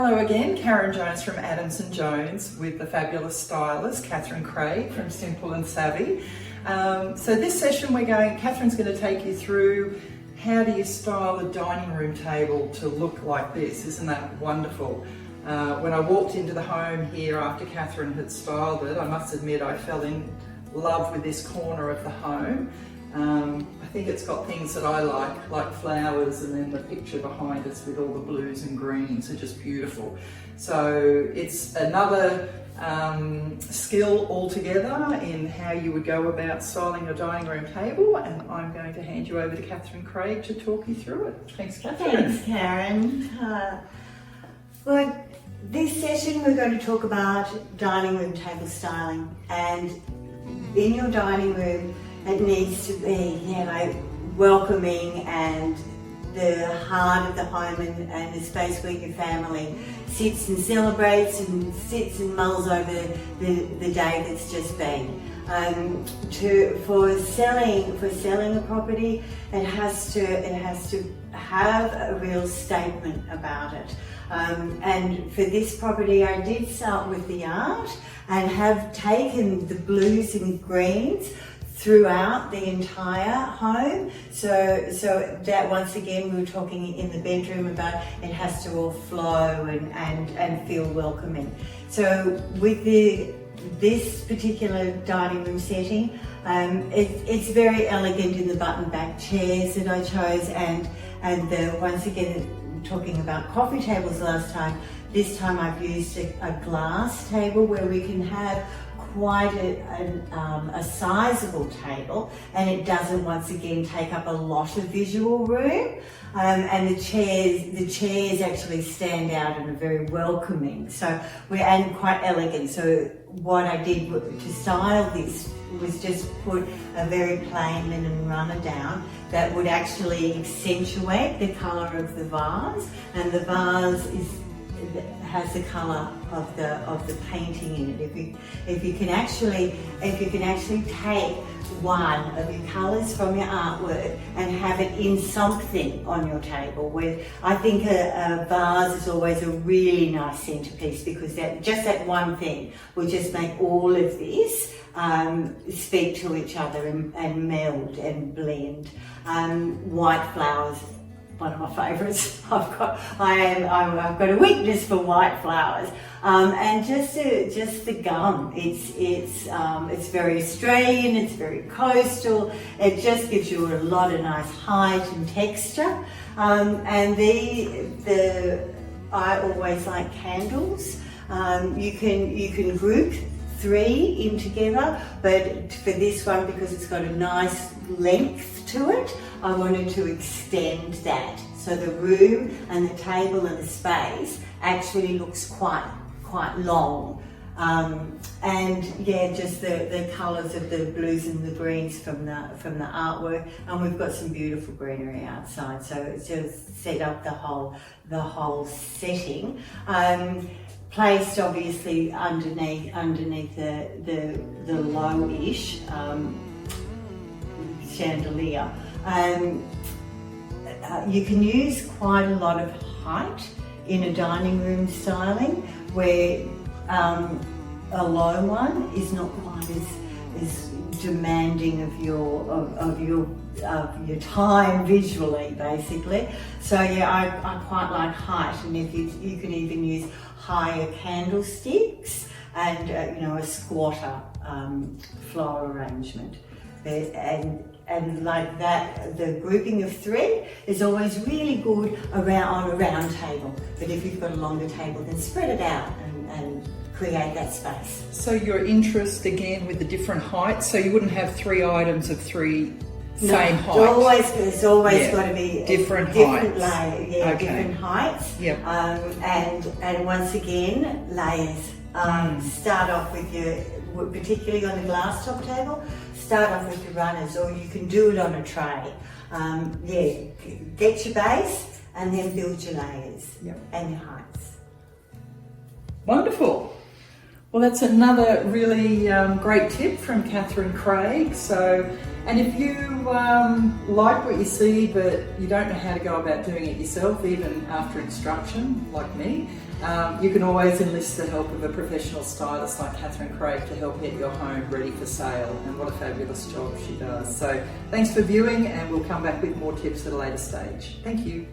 Hello again, Karen Jones from Adams & Jones with the fabulous stylist Catherine Craig from Simple and Savvy. So this session Catherine's going to take you through how do you style a dining room table to look like this. Isn't that wonderful? When I walked into the home here after Catherine had styled it, I must admit I fell in love with this corner of the home. I think it's got things that I like flowers, and then the picture behind us with all the blues and greens are just beautiful. So it's another skill altogether in how you would go about styling a dining room table, and I'm going to hand you over to Catherine Craig to talk you through it. Thanks, Catherine. Thanks, Karen. Well, this session we're going to talk about dining room table styling, and in your dining room it needs to be, welcoming and the heart of the home and the space where your family sits and celebrates and sits and mulls over the day that's just been. For selling a property, it has to have a real statement about it. And for this property, I did start with the art and have taken the blues and greens throughout the entire home. So that, once again, we were talking in the bedroom about it has to all flow and feel welcoming. So with this particular dining room setting, it's very elegant in the button back chairs that I chose, and once again, talking about coffee tables last time, this time I've used a glass table where we can have quite a sizable table, and it doesn't once again take up a lot of visual room, and the chairs actually stand out and are very welcoming, and quite elegant. So what I did to style this was just put a very plain linen runner down that would actually accentuate the colour of the vase, and the vase has the colour of the painting in it. If you can actually take one of your colours from your artwork and have it in something on your table, where I think a vase is always a really nice centrepiece, because that one thing will just make all of this speak to each other and meld and blend. White flowers, one of my favourites. I've got a weakness for white flowers, and just the gum. It's very Australian. It's very coastal. It just gives you a lot of nice height and texture. I always like candles. You can group 3 in together, but for this one, because it's got a nice length to it, I wanted to extend that, so the room and the table and the space actually looks quite long. Just the colours of the blues and the greens from the artwork, and we've got some beautiful greenery outside, so it's just set up the whole setting. Placed obviously underneath the lowish chandelier. You can use quite a lot of height in a dining room styling, where a low one is not quite as demanding of your time visually, basically. So I quite like height, and if you can even use higher candlesticks and a squatter floral arrangement, and like that, the grouping of 3 is always really good on a round table. But if you've got a longer table, then spread it out and create that space. So your interest again with the different heights, so you wouldn't have 3 items of 3 same height. It's always got to be different heights. Different heights. Yep. And once again, layers. Start off with particularly on the glass top table, start off with your runners, or you can do it on a tray. Get your base and then build your layers. Yep. And your heights. Wonderful. Well, that's another really great tip from Catherine Craig. And if you like what you see but you don't know how to go about doing it yourself, even after instruction, like me, you can always enlist the help of a professional stylist like Catherine Craig to help get your home ready for sale, and what a fabulous job she does. So thanks for viewing, and we'll come back with more tips at a later stage. Thank you.